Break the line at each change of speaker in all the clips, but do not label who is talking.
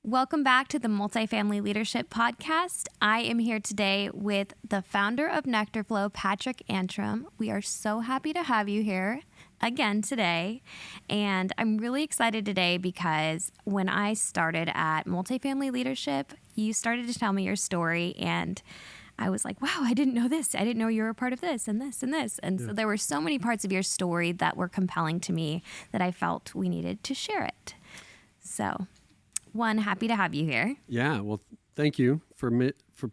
Welcome back to the Multifamily Leadership Podcast. I am here today with the founder of Nectarflow, Patrick Antrim. We are so happy to have you here again today. And I'm really excited today because when I started at Multifamily Leadership, you started to tell me your story, and I was like, wow, I didn't know this. I didn't know you were a part of this and this and this. And so there were so many parts of your story that were compelling to me that I felt we needed to share it. So, one, happy to have you here.
Yeah, well, thank you for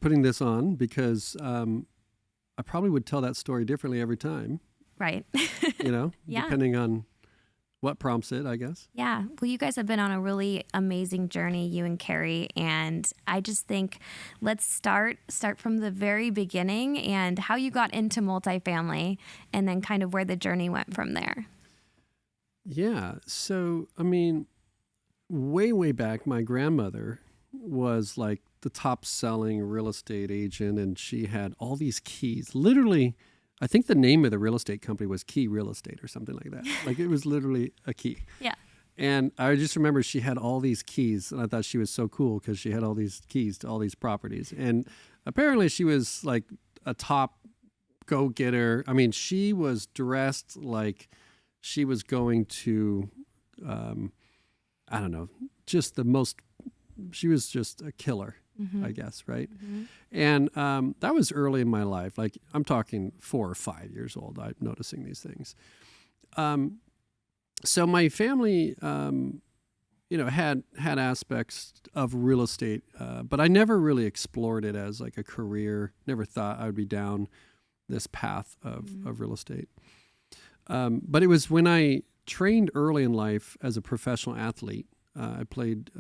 putting this on, because I probably would tell that story differently every time.
Right. Yeah.
Depending on what prompts it, I guess.
Yeah. Well, you guys have been on a really amazing journey, you and Carrie, and I just think let's start from the very beginning and how you got into multifamily, and then kind of where the journey went from there.
Yeah. So, way back, my grandmother was like the top selling real estate agent, and she had all these keys. Literally, I think the name of the real estate company was Key Real Estate or something like that. Like, it was literally a key.
Yeah.
And I just remember she had all these keys, and I thought she was so cool because she had all these keys to all these properties. And apparently she was like a top go-getter. I mean, she was dressed like she was going to, I don't know, she was just a killer, I guess, right? Mm-hmm. And that was early in my life. Like, I'm talking 4 or 5 years old, I'm noticing these things. So my family, had aspects of real estate, but I never really explored it as like a career. Never thought I would be down this path of real estate. But it was when I trained early in life as a professional athlete. I played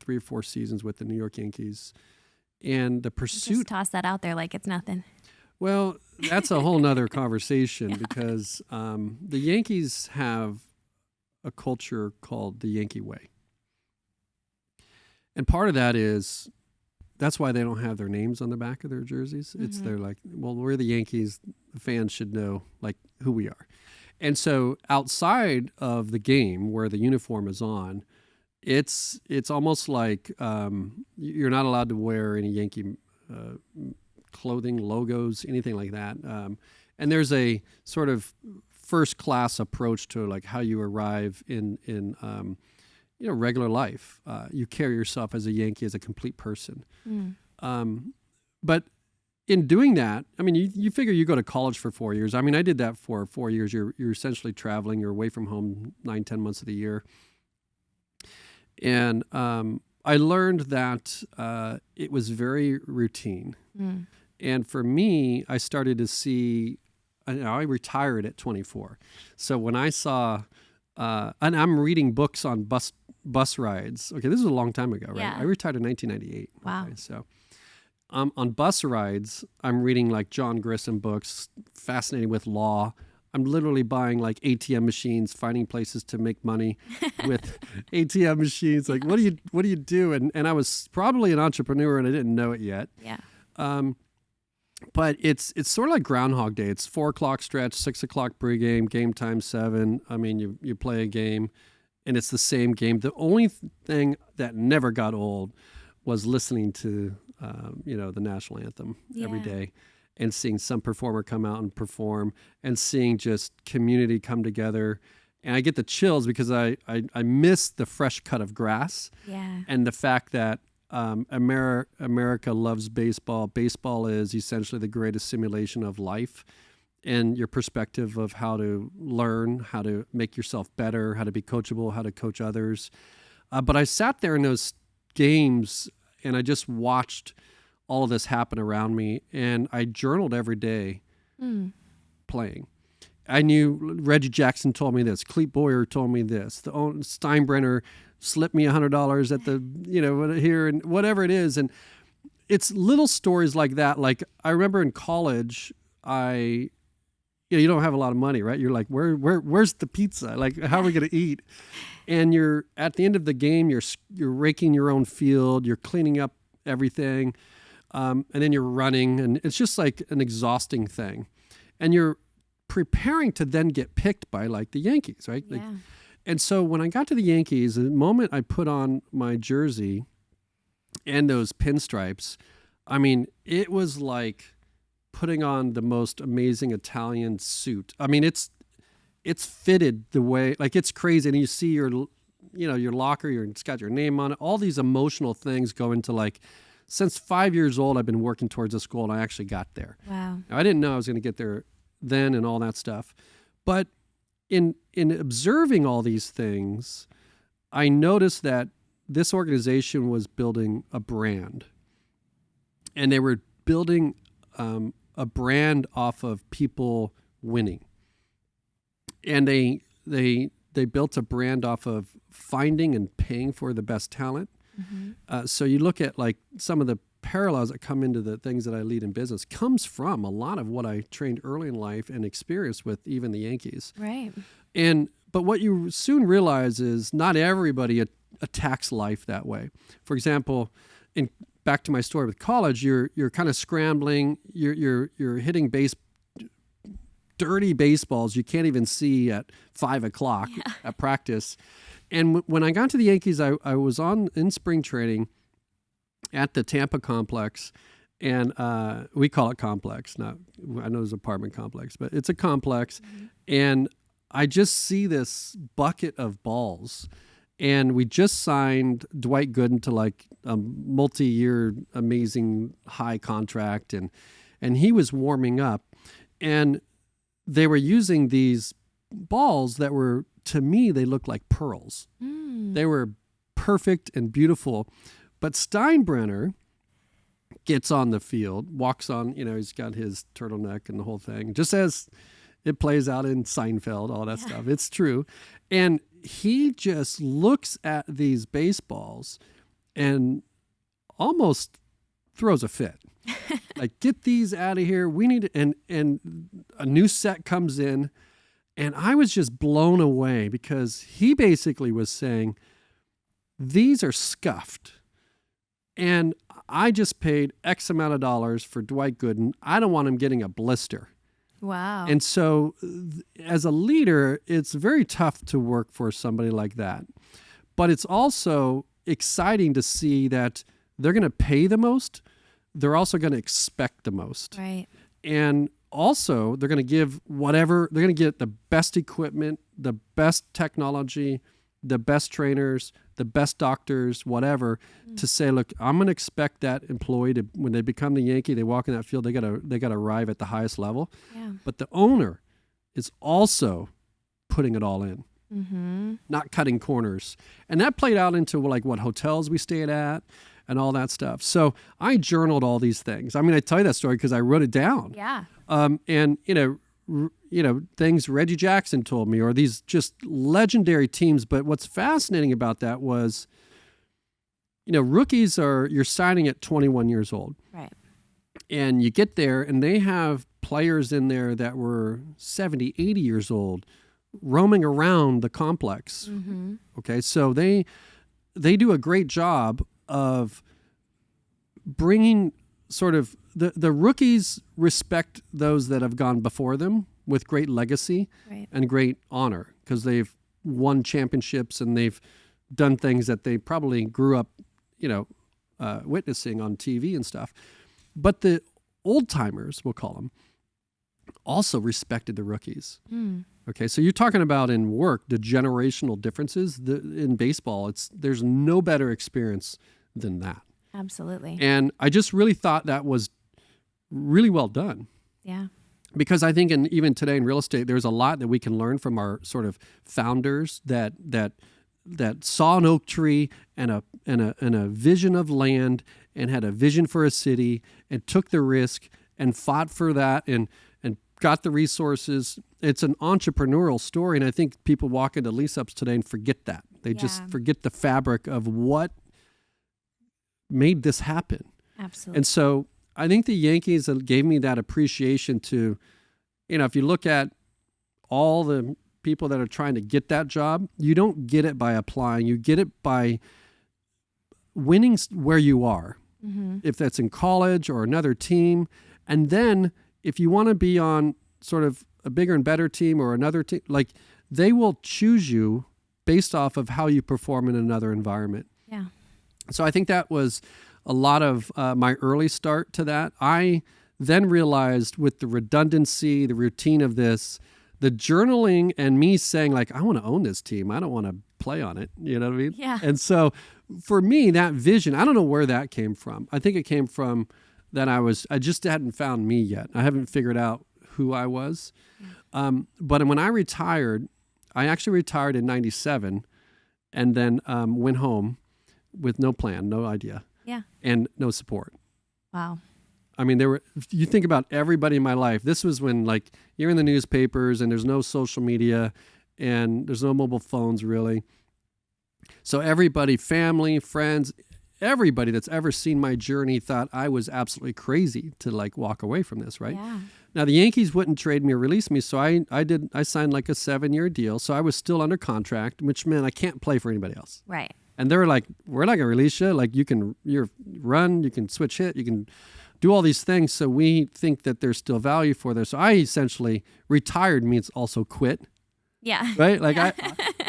3 or 4 seasons with the New York Yankees, and the pursuit.
Just toss that out there like it's nothing.
Well, that's a whole nother conversation because the Yankees have a culture called the Yankee way, and part of that is that's why they don't have their names on the back of their jerseys. Mm-hmm. It's they're like, well, we're the Yankees. The fans should know like who we are. And so outside of the game where the uniform is on, it's almost like you're not allowed to wear any Yankee clothing, logos, anything like that. And there's a sort of first-class approach to like how you arrive in regular life. You carry yourself as a Yankee, as a complete person. But in doing that, you figure you go to college for 4 years. I did that for 4 years. You're essentially traveling. You're away from home 9-10 months of the year. And I learned that it was very routine. And for me, I started to see, I retired at 24. So when I saw, and I'm reading books on bus rides. Okay, this was a long time ago, right?
Yeah.
I retired in 1998.
Wow.
Okay, so on bus rides, I'm reading like John Grissom books, fascinated with law. I'm literally buying like ATM machines, finding places to make money with ATM machines. Like, what do you do? And I was probably an entrepreneur and I didn't know it yet.
Yeah.
But it's sort of like Groundhog Day. It's 4 o'clock stretch, 6 o'clock pregame, game time 7. You play a game, and it's the same game. The only thing that never got old was listening to the national anthem every day, and seeing some performer come out and perform, and seeing just community come together. And I get the chills because I miss the fresh cut of grass, and the fact that America loves baseball. Baseball is essentially the greatest simulation of life, and your perspective of how to learn, how to make yourself better, how to be coachable, how to coach others. But I sat there in those games and I just watched all of this happen around me, and I journaled every day playing. I knew Reggie Jackson told me this, Clete Boyer told me this, the Steinbrenner slipped me $100 at the, here, and whatever it is. And it's little stories like that. Like, I remember in college, you don't have a lot of money, right? You're like, where's the pizza? Like, how are we going to eat? And you're at the end of the game, you're raking your own field, you're cleaning up everything, and then you're running, and it's just like an exhausting thing. And you're preparing to then get picked by like the Yankees, right?
Yeah.
And so when I got to the Yankees, the moment I put on my jersey and those pinstripes, I mean, it was like putting on the most amazing Italian suit. I mean, it's fitted the way, like it's crazy. And you see your locker, it's got your name on it. All these emotional things go into like, since 5 years old, I've been working towards this goal, and I actually got there.
Wow.
Now, I didn't know I was going to get there then and all that stuff. But in observing all these things, I noticed that this organization was building a brand. And they were building a brand off of people winning. And they built a brand off of finding and paying for the best talent. Mm-hmm. So you look at like some of the parallels that come into the things that I lead in business comes from a lot of what I trained early in life and experienced with even the Yankees.
Right.
But what you soon realize is not everybody attacks life that way. For example, back to my story with college, you're kind of scrambling, you're hitting dirty baseballs you can't even see at 5 o'clock at practice. And when I got to the Yankees, I was in spring training at the Tampa complex, and we call it complex. I know it's an apartment complex, but it's a complex. Mm-hmm. And I just see this bucket of balls, and we just signed Dwight Gooden to like a multi-year amazing high contract, and he was warming up, and they were using these balls that were, to me, they looked like pearls. Mm. They were perfect and beautiful. But Steinbrenner gets on the field, walks on, he's got his turtleneck and the whole thing, just as it plays out in Seinfeld, all that stuff. It's true. And he just looks at these baseballs and almost throws a fit. Like, get these out of here. We need to, and a new set comes in. And I was just blown away because he basically was saying, these are scuffed. And I just paid X amount of dollars for Dwight Gooden. I don't want him getting a blister.
Wow.
And so as a leader, it's very tough to work for somebody like that. But it's also exciting to see that they're going to pay the most. They're also going to expect the most.
Right.
And also, they're going to give whatever, they're going to get the best equipment, the best technology, the best trainers, the best doctors, whatever, to say, look, I'm going to expect that employee to, when they become the Yankee, they walk in that field, they got to arrive at the highest level. Yeah. But the owner is also putting it all in, not cutting corners. And that played out into like what hotels we stayed at and all that stuff. So I journaled all these things. I mean, I tell you that story because I wrote it down.
Yeah.
And things Reggie Jackson told me, or these just legendary teams. But what's fascinating about that was, rookies you're signing at 21 years old. Right. And you get there and they have players in there that were 70, 80 years old roaming around the complex. Mm-hmm. Okay. So they do a great job of bringing sort of the rookies respect those that have gone before them with great legacy and great honor because they've won championships and they've done things that they probably grew up, witnessing on TV and stuff. But the old timers, we'll call them, also respected the rookies. Mm. Okay, so you're talking about in work, the generational differences. In baseball, there's no better experience than that.
Absolutely.
And I just really thought that was really well done.
Yeah.
Because I think even today in real estate, there's a lot that we can learn from our sort of founders that saw an oak tree and a vision of land and had a vision for a city and took the risk and fought for that and got the resources. It's an entrepreneurial story. And I think people walk into lease-ups today and forget that. They just forget the fabric of what made this happen.
Absolutely.
And so I think the Yankees gave me that appreciation to, if you look at all the people that are trying to get that job, you don't get it by applying. You get it by winning where you are, if that's in college or another team. And then if you want to be on sort of a bigger and better team or another team, like they will choose you based off of how you perform in another environment.
Yeah.
So I think that was a lot of my early start to that. I then realized with the redundancy, the routine of this, the journaling and me saying like, I want to own this team. I don't want to play on it. You know what I mean?
Yeah.
And so for me, that vision, I don't know where that came from. I think it came from that I just hadn't found me yet. I haven't figured out who I was. But when I retired, I actually retired in 97 and then went home with no plan, no idea.
Yeah.
And no support.
Wow.
I mean, you think about everybody in my life. This was when like you're in the newspapers and there's no social media and there's no mobile phones really. So everybody, family, friends, everybody that's ever seen my journey thought I was absolutely crazy to like walk away from this, right?
Yeah.
Now the Yankees wouldn't trade me or release me, so I signed like a 7-year deal. So I was still under contract, which meant I can't play for anybody else.
Right.
And they were like, "We're not gonna release you. Like you can run, you can switch hit, you can do all these things. So we think that there's still value for there." So I essentially retired means also quit.
Yeah.
Right? Like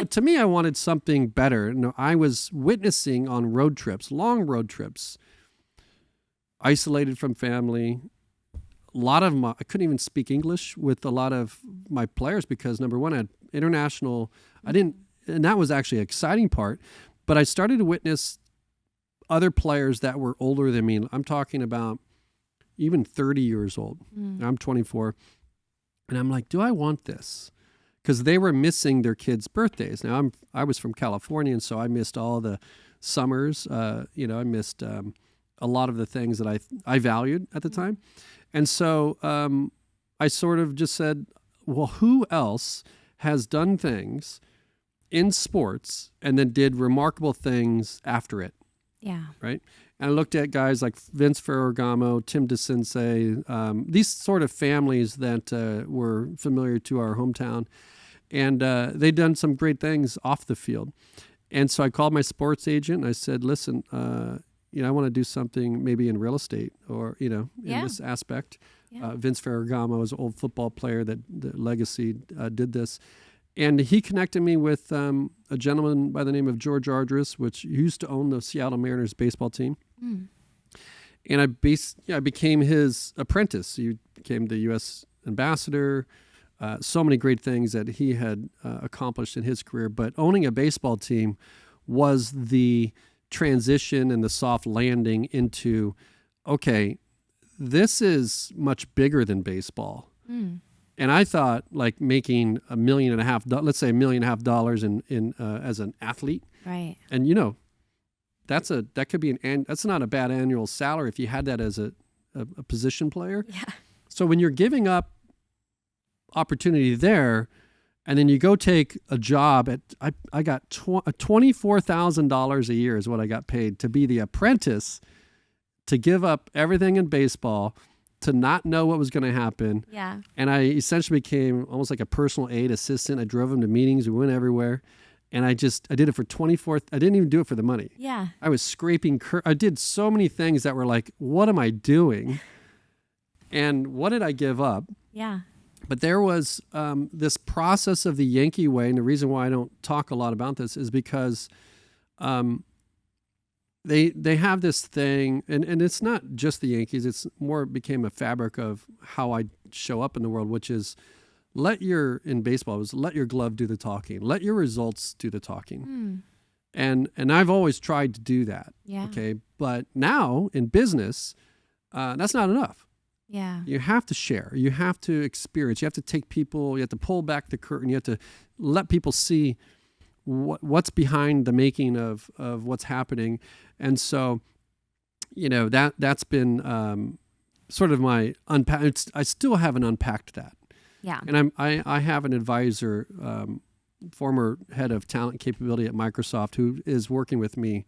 to me, I wanted something better. You know, I was witnessing on road trips, long road trips, isolated from family. A lot of I couldn't even speak English with a lot of my players because number one, I had international. And that was actually an exciting part. But I started to witness other players that were older than me. I'm talking about even 30 years old. I'm 24. And I'm like, do I want this? Because they were missing their kids' birthdays. Now, I was from California, and so I missed all the summers. I missed a lot of the things that I valued at the time. And so I sort of just said, well, who else has done things in sports and then did remarkable things after it?
Yeah.
Right. And I looked at guys like Vince Ferragamo, Tim DeCinces, these sort of families that were familiar to our hometown. And they'd done some great things off the field. And so I called my sports agent and I said, listen, I want to do something maybe in real estate or, in this aspect.
Yeah.
Vince Ferragamo was an old football player that the legacy did this. And he connected me with a gentleman by the name of George Argyros, which used to own the Seattle Mariners baseball team. And I became his apprentice. He became the U.S. ambassador. So many great things that he had accomplished in his career. But owning a baseball team was the transition and the soft landing into, okay, this is much bigger than baseball. And I thought like making $1.5 million, let's say $1.5 million in as an athlete.
Right.
And that could be that's not a bad annual salary if you had that as a position player.
Yeah.
So when you're giving up opportunity there, and then you go take a job at I got $24,000 a year is what I got paid to be the apprentice, to give up everything in baseball, to not know what was going to happen.
Yeah.
And I essentially became almost like a personal aid assistant. I drove him to meetings. We went everywhere. And I did it for 24. I didn't even do it for the money.
Yeah.
I was scraping. I did so many things that were like, what am I doing? And what did I give up?
Yeah.
But there was this process of the Yankee way. And the reason why I don't talk a lot about this is because they have this thing, and it's not just the Yankees. It's more became a fabric of how I show up in the world, which is let your glove do the talking. Let your results do the talking. And I've always tried to do that.
Yeah.
Okay. But now in business, that's not enough.
Yeah.
You have to share. You have to experience. You have to take people. You have to pull back the curtain. You have to let people see what's behind the making of what's happening. And so, that's been sort of my unpack. I still haven't unpacked that.
Yeah.
And I have an advisor, former head of talent capability at Microsoft, who is working with me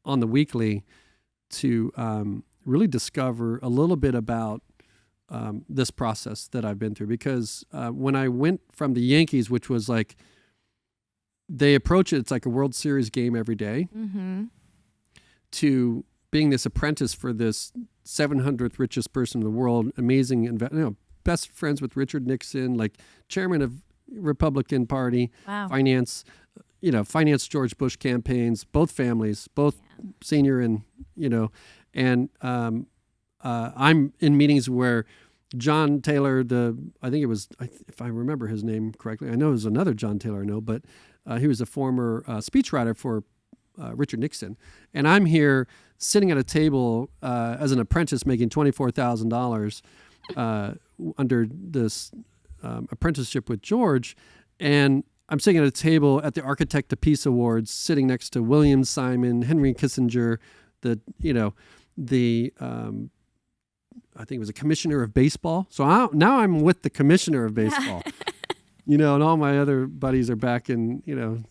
on the weekly to really discover a little bit about this process that I've been through. Because when I went from the Yankees, which was like, they approach it's like a World Series game every day, to being this apprentice for this 700th richest person in the world, amazing, best friends with Richard Nixon, like chairman of Republican Party,
Wow.
finance, financed George Bush campaigns, both families, both senior and, and I'm in meetings where John Taylor, I think it was, if I remember his name correctly, I know it was another John Taylor I know, but he was a former speechwriter for Richard Nixon. And I'm here sitting at a table as an apprentice making $24,000 under this apprenticeship with George. And I'm sitting at a table at the Architect of Peace Awards, sitting next to William Simon, Henry Kissinger, I think it was a commissioner of baseball. So now I'm with the commissioner of baseball. And all my other buddies are back in,
Did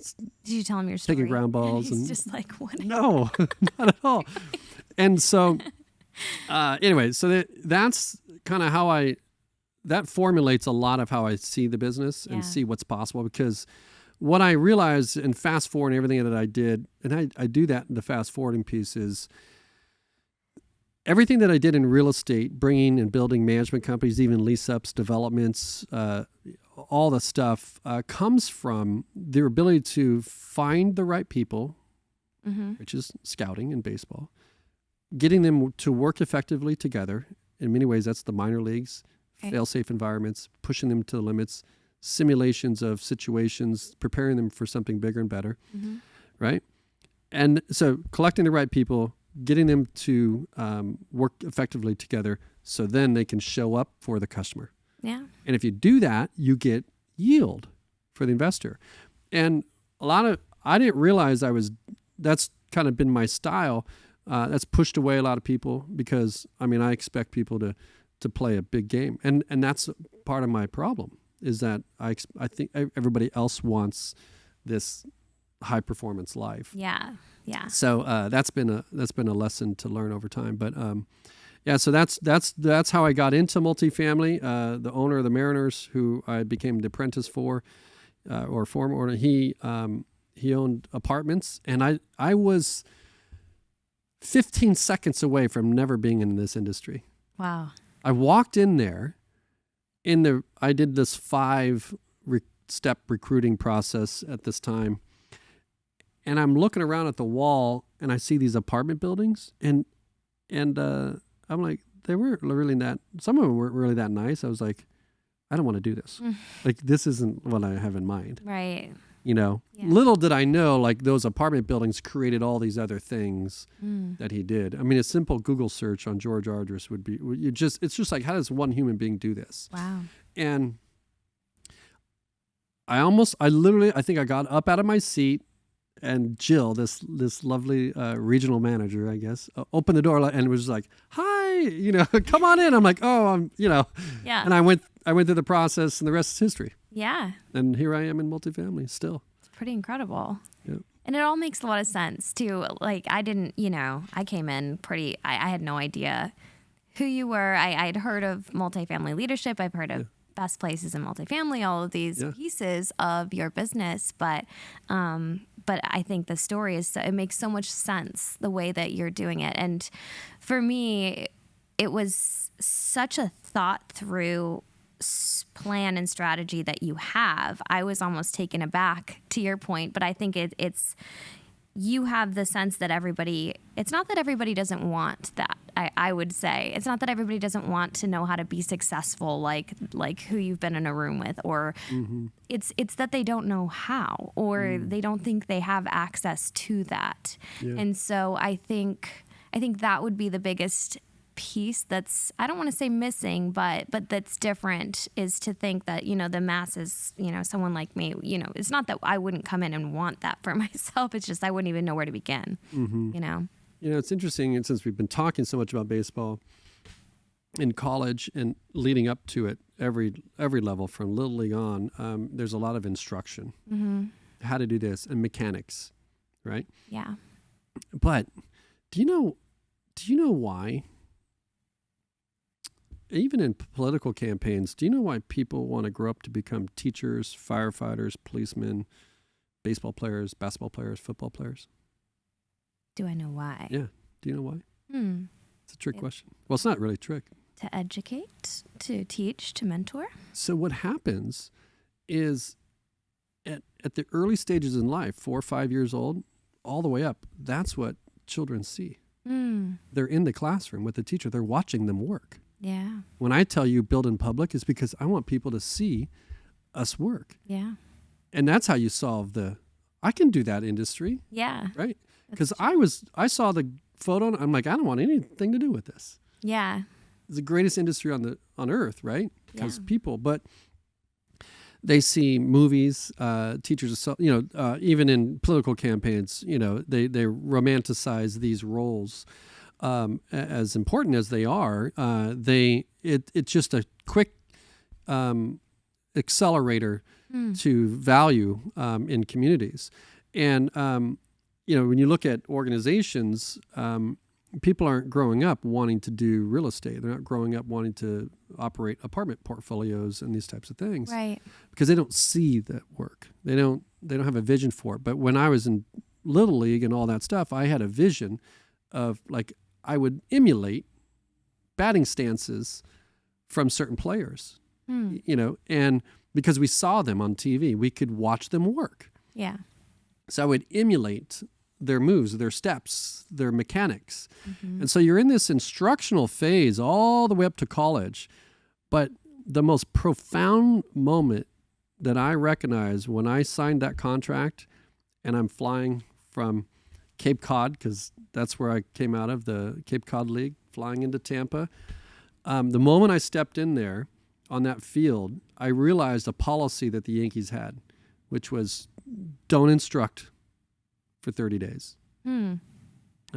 you tell him your story?
Taking ground balls.
He's just like, what?
No, not at all. And so, anyway, so that's kind of how that formulates a lot of how I see the business and see what's possible. Because what I realized in fast forwarding everything that I did, and I do that in the fast forwarding piece, is everything that I did in real estate, bringing and building management companies, even lease-ups, developments, all the stuff comes from their ability to find the right people, which is scouting in baseball, getting them to work effectively together. In many ways, that's the minor leagues, fail-safe environments, pushing them to the limits, simulations of situations, preparing them for something bigger and better, right? And so collecting the right people, getting them to work effectively together so then they can show up for the customer.
Yeah.
And if you do that, you get yield for the investor. And I didn't realize that's kind of been my style. That's pushed away a lot of people because, I expect people to play a big game. And that's part of my problem is that I think everybody else wants this high performance life.
Yeah. Yeah.
So that's been a lesson to learn over time. But so that's how I got into multifamily. The owner of the Mariners, who I became the apprentice for, or former owner, he owned apartments, and I was 15 seconds away from never being in this industry.
Wow.
I walked in there. I did this 5-step recruiting process at this time. And I'm looking around at the wall and I see these apartment buildings and I'm like, they weren't really some of them weren't really that nice. I was like, I don't want to do this. Like, this isn't what I have in mind.
Right.
Yeah. Little did I know, like, those apartment buildings created all these other things that he did. A simple Google search on George Argyros would be, it's just like, how does one human being do this?
Wow.
And I think I got up out of my seat, and Jill, this lovely regional manager, I guess, opened the door and was like, "Hi, come on in." I'm like, "Oh, Yeah. And I went through the process, and the rest is history. Yeah. And here I am in multifamily still.
It's pretty incredible.
Yeah.
And it all makes a lot of sense too. Like, I didn't, I came in I had no idea who you were. I'd heard of multifamily leadership. I've heard of best places in multifamily, all of these pieces of your business, but I think the story it makes so much sense the way that you're doing it. And for me, it was such a thought through plan and strategy that you have. I was almost taken aback to your point, but I think it's you have the sense that it's not that everybody doesn't want that. I would say it's not that everybody doesn't want to know how to be successful, like who you've been in a room with, or it's that they don't know how, or they don't think they have access to that. Yeah. And so I think that would be the biggest piece that's, I don't want to say missing, but that's different, is to think that, the masses, someone like me, it's not that I wouldn't come in and want that for myself. It's just I wouldn't even know where to begin,
It's interesting, and since we've been talking so much about baseball in college and leading up to it, every level from Little League on, there's a lot of instruction, how to do this, and mechanics, right?
Yeah.
But do you know why? Even in political campaigns, do you know why people want to grow up to become teachers, firefighters, policemen, baseball players, basketball players, football players?
Do I know why?
Yeah. Do you know why? It's a trick question. Well, it's not really a trick.
To educate, to teach, to mentor.
So what happens is at the early stages in life, 4 or 5 years old, all the way up, that's what children see. They're in the classroom with the teacher. They're watching them work.
Yeah.
When I tell you build in public, is because I want people to see us work.
Yeah.
And that's how you solve I can do that industry.
Yeah.
Right? Because I saw the photo and I'm like, I don't want anything to do with this.
Yeah.
It's the greatest industry on earth, right? Because
Yeah.
people, but they see movies, teachers, even in political campaigns, they romanticize these roles as important as they are. It's just a quick accelerator to value in communities. And, when you look at organizations, people aren't growing up wanting to do real estate. They're not growing up wanting to operate apartment portfolios and these types of things.
Right.
Because they don't see that work. They don't have a vision for it. But when I was in Little League and all that stuff, I had a vision of I would emulate batting stances from certain players, and because we saw them on TV, we could watch them work.
Yeah.
So I would emulate their moves, their steps, their mechanics. And so you're in this instructional phase all the way up to college. But the most profound moment that I recognize when I signed that contract and I'm flying from Cape Cod, because that's where I came out of, the Cape Cod League, flying into Tampa. The moment I stepped in there on that field, I realized a policy that the Yankees had, which was don't instruct for 30 days. I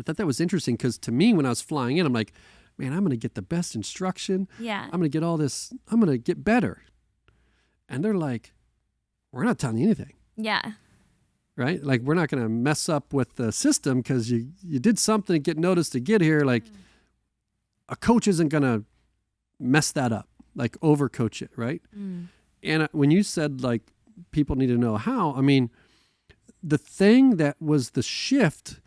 thought that was interesting because to me, when I was flying in, I'm like, man, I'm going to get the best instruction.
Yeah.
I'm going to get all this. I'm going to get better. And they're like, we're not telling you anything.
Yeah.
Right? Like, we're not going to mess up with the system because you did something to get noticed to get here. Like, a coach isn't going to mess that up, like overcoach it, right? And when you said, like, people need to know how, I mean, the thing that was the shift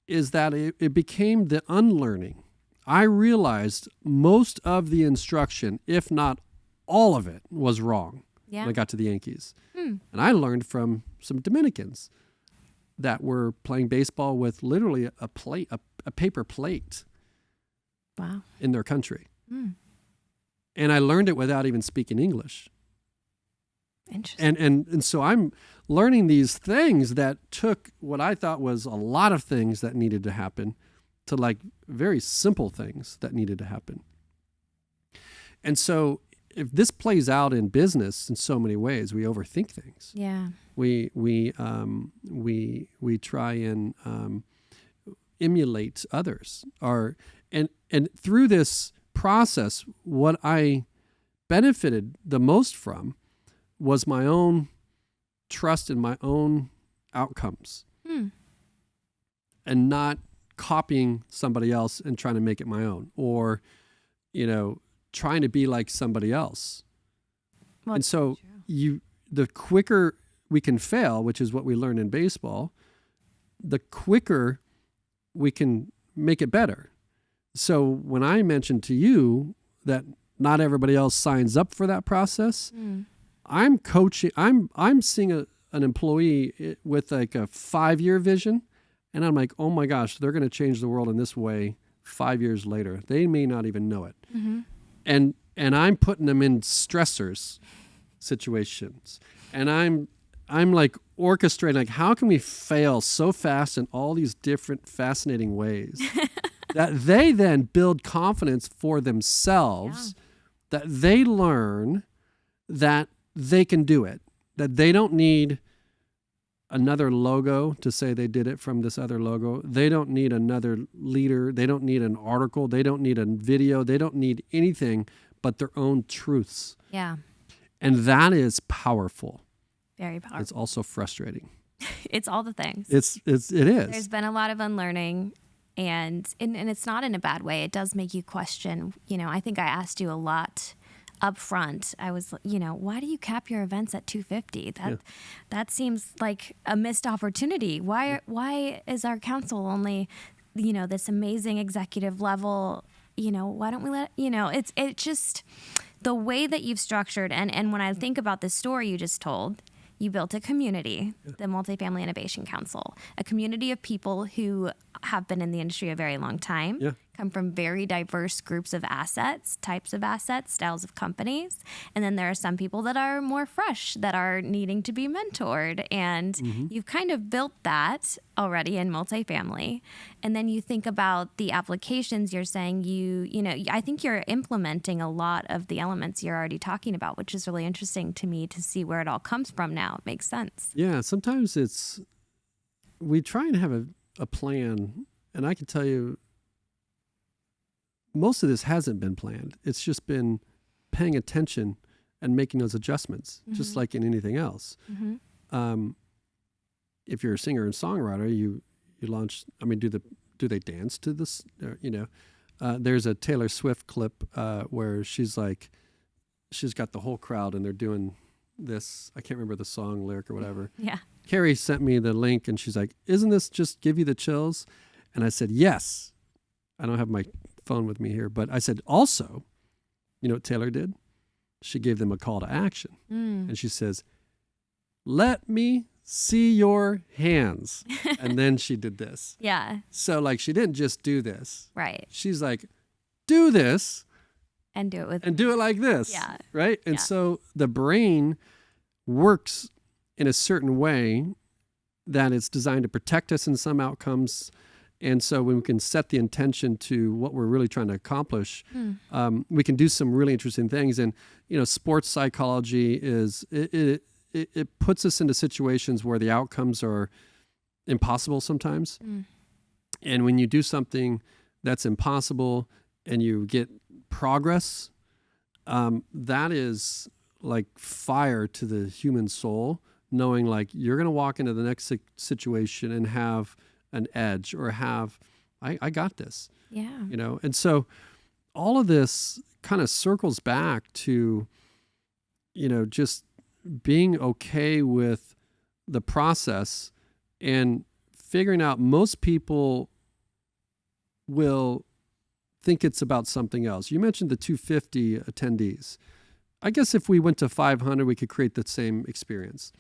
is that it became the unlearning. I realized most of the instruction, if not all of it, was wrong when I got to the Yankees. And I learned from some Dominicans that were playing baseball with literally a paper plate.
Wow.
In their country. And I learned it without even speaking English.
Interesting.
And so I'm learning these things that took what I thought was a lot of things that needed to happen to like very simple things that needed to happen. And so if this plays out in business in so many ways, we overthink things.
Yeah.
We try and emulate others. And through this process, what I benefited the most from was my own trust in my own outcomes and not copying somebody else and trying to make it my own, or, trying to be like somebody else.
Well,
and so the quicker we can fail, which is what we learn in baseball, the quicker we can make it better. So when I mentioned to you that not everybody else signs up for that process, I'm coaching. I'm seeing an employee with like a 5-year vision, and I'm like, oh my gosh, they're going to change the world in this way 5 years later. They may not even know it. And I'm putting them in stressors situations, and I'm like orchestrating, like, how can we fail so fast in all these different fascinating ways that they then build confidence for themselves, that they learn that they can do it, that they don't need another logo to say they did it from this other logo. They don't need another leader. They don't need an article. They don't need a video. They don't need anything but their own truths.
Yeah.
And that is powerful.
Very powerful.
It's also frustrating.
It's all the things.
It is.
There's been a lot of unlearning, and it's not in a bad way. It does make you question. I think I asked you a lot up front. I was, why do you cap your events at 250? That seems like a missed opportunity. Why is our council only, this amazing executive level? Why don't we let, it's just the way that you've structured. And when I think about the story you just told, you built a community, the Multifamily Innovation Council, a community of people who have been in the industry a very long time, come from very diverse groups of assets, types of assets, styles of companies. And then there are some people that are more fresh, that are needing to be mentored. And you've kind of built that already in multifamily. And then you think about the applications, you're saying I think you're implementing a lot of the elements you're already talking about, which is really interesting to me to see where it all comes from now. It makes sense.
Yeah, sometimes we try and have a plan, and I can tell you most of this hasn't been planned. It's just been paying attention and making those adjustments, just like in anything else. If you're a singer and songwriter, you launch, I mean, do they dance to this? There's a Taylor Swift clip where she's got the whole crowd and they're doing this. I can't remember the song lyric or whatever.
Yeah.
Carrie sent me the link and she's like, isn't this just give you the chills? And I said, yes. I don't have my phone with me here, but I said, also, you know what Taylor did? She gave them a call to action. And she says, let me see your hands. And then she did this.
Yeah.
So like, she didn't just do this.
Right.
She's like, do this.
And do it
like this.
Yeah.
Right. And so the brain works in a certain way that it's designed to protect us in some outcomes. And so when we can set the intention to what we're really trying to accomplish, we can do some really interesting things. And, sports psychology it puts us into situations where the outcomes are impossible sometimes. And when you do something that's impossible and you get progress, that is like fire to the human soul, knowing like you're going to walk into the next situation and have an edge or I got this.
Yeah.
And so all of this kind of circles back to, just being okay with the process and figuring out most people will think it's about something else. You mentioned the 250 attendees. I guess if we went to 500, we could create the same experience.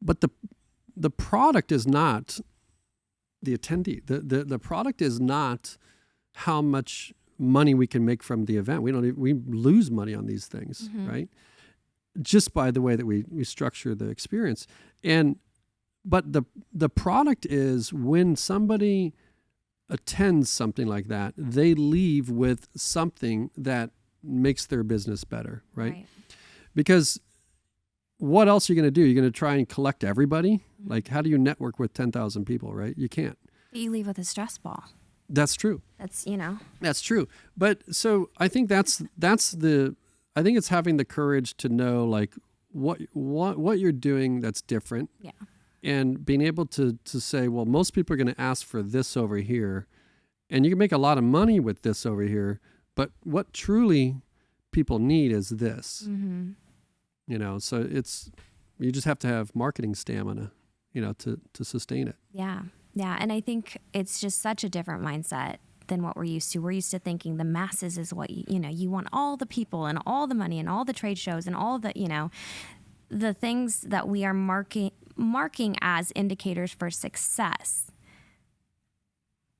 But the product is not the attendee. The product is not how much money we can make from the event. We lose money on these things, right? Just by the way that we structure the experience. But the product is when somebody attends something like that, they leave with something that makes their business better, right? Because what else are you going to do? You're going to try and collect everybody? Like, how do you network with 10,000 people, right? You can't.
You leave with a stress ball.
That's true.
That's
true. But so I think I think it's having the courage to know like what you're doing that's different.
Yeah.
And being able to say, well, most people are going to ask for this over here, and you can make a lot of money with this over here, but what truly people need is this. So you just have to have marketing stamina, to sustain it.
Yeah. Yeah. And I think it's just such a different mindset than what we're used to. We're used to thinking the masses is what, you want all the people and all the money and all the trade shows and all the, the things that we are marking as indicators for success.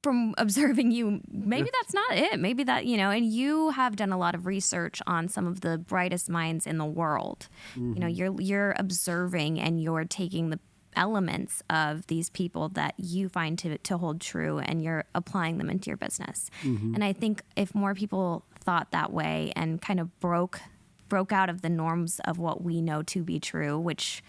From observing you, maybe that's not it. Maybe that, and you have done a lot of research on some of the brightest minds in the world. You're observing and you're taking the elements of these people that you find to hold true and you're applying them into your business. And I think if more people thought that way and kind of broke out of the norms of what we know to be true, which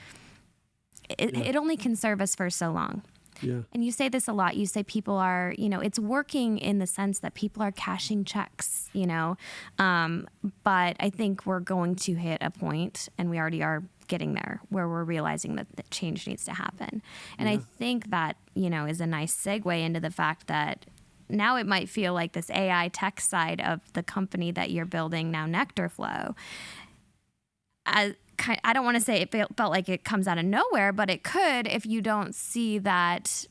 it only can serve us for so long.
Yeah.
And you say this a lot. You say people are, it's working in the sense that people are cashing checks, but I think we're going to hit a point, and we already are getting there, where we're realizing that the change needs to happen. And I think that, is a nice segue into the fact that now it might feel like this AI tech side of the company that you're building now, Nectarflow. I don't want to say it felt like it comes out of nowhere, but it could if you don't see that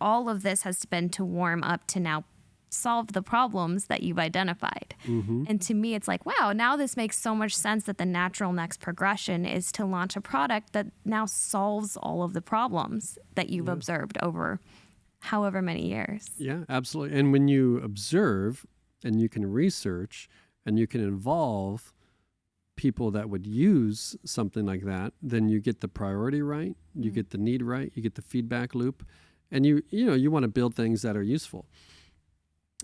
all of this has been to warm up to now solve the problems that you've identified. And to me, it's like, wow, now this makes so much sense that the natural next progression is to launch a product that now solves all of the problems that you've observed over however many years.
Yeah, absolutely. And when you observe and you can research and you can involve people that would use something like that, then you get the priority right, you get the need right, you get the feedback loop, and you want to build things that are useful.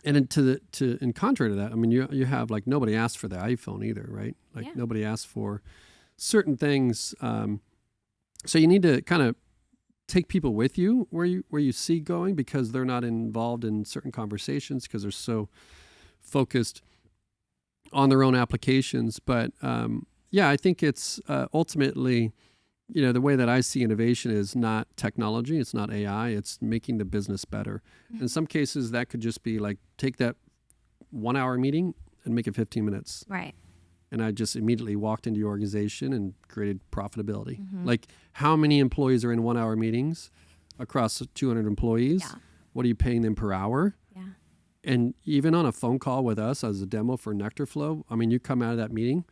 And in contrary to that, I mean, you have like nobody asked for the iPhone either, right? Like nobody asked for certain things. So you need to kind of take people with you where you see going, because they're not involved in certain conversations because they're so focused on their own applications. But I think it's ultimately, the way that I see innovation is not technology, it's not AI, it's making the business better. In some cases, that could just be like, take that 1 hour meeting and make it 15 minutes.
Right.
And I just immediately walked into your organization and created profitability. Like, how many employees are in 1 hour meetings across 200 employees?
Yeah.
What are you paying them per hour?
Yeah.
And even on a phone call with us as a demo for Nectarflow, I mean, you come out of that meeting,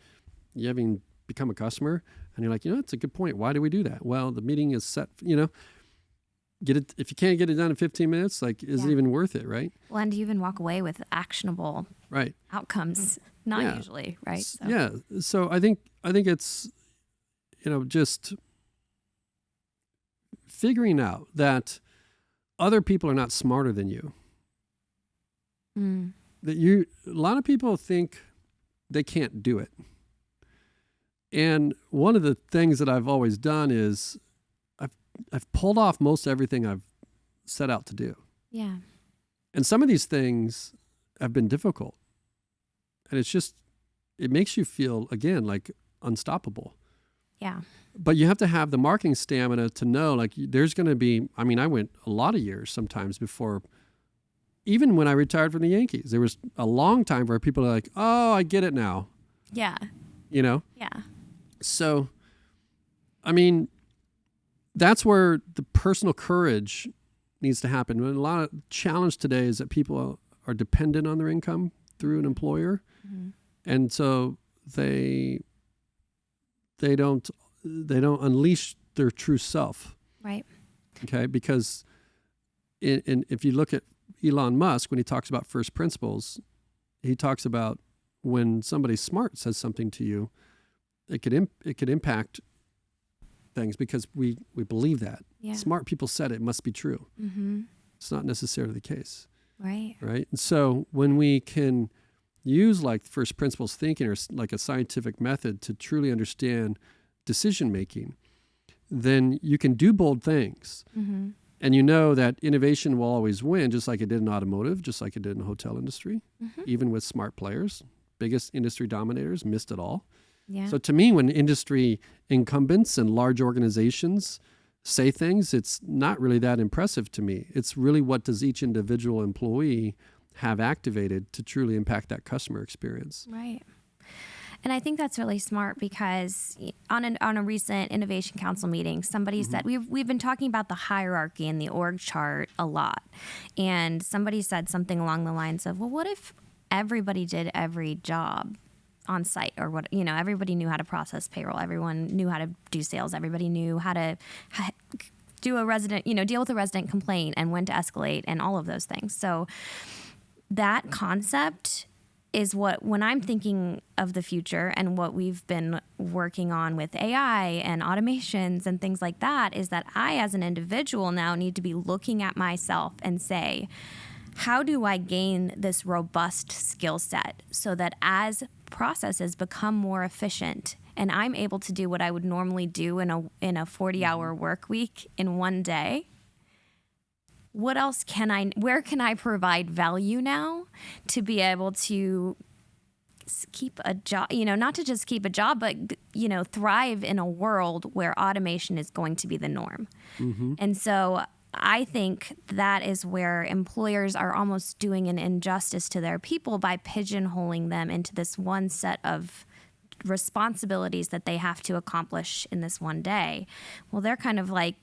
you haven't become a customer, and you're like, that's a good point. Why do we do that? Well, the meeting is set, get it. If you can't get it done in 15 minutes, like, is it even worth it, right?
Well, and you even walk away with actionable outcomes, not usually, right? So.
Yeah. So I think it's, just figuring out that other people are not smarter than you. That a lot of people think they can't do it. And one of the things that I've always done is I've pulled off most everything I've set out to do.
Yeah.
And some of these things have been difficult. And it makes you feel, again, like unstoppable.
Yeah.
But you have to have the marketing stamina to know, like, there's going to be, I mean, I went a lot of years sometimes before, even when I retired from the Yankees, there was a long time where people are like, oh, I get it now.
Yeah.
Yeah. So, I mean, that's where the personal courage needs to happen. And a lot of challenge today is that people are dependent on their income through an employer. And so they don't unleash their true self.
Right.
Okay. Because if you look at Elon Musk, when he talks about first principles, he talks about when somebody smart says something to you, it could impact things because we believe that. Yeah. Smart people said it must be true. It's not necessarily the case.
Right.
Right. And so when we can use like first principles thinking or like a scientific method to truly understand decision making, then you can do bold things. And you know that innovation will always win, just like it did in automotive, just like it did in the hotel industry, even with smart players. Biggest industry dominators missed it all. Yeah. So to me, when industry incumbents and large organizations say things, it's not really that impressive to me. It's really what does each individual employee have activated to truly impact that customer experience.
Right. And I think that's really smart because on a recent Innovation Council meeting, somebody said, we've been talking about the hierarchy in the org chart a lot. And somebody said something along the lines of, well, what if everybody did every job on site, or what, everybody knew how to process payroll. Everyone knew how to do sales. Everybody knew how to do a resident, deal with a resident complaint and when to escalate and all of those things. So that concept is what, when I'm thinking of the future and what we've been working on with AI and automations and things like that, is that I, as an individual now, need to be looking at myself and say, how do I gain this robust skill set so that as processes become more efficient and I'm able to do what I would normally do in a 40-hour work week in one day, what else where can I provide value now to be able to keep a job, not to just keep a job, but, thrive in a world where automation is going to be the norm. And so I think that is where employers are almost doing an injustice to their people by pigeonholing them into this one set of responsibilities that they have to accomplish in this one day. Well, they're kind of like,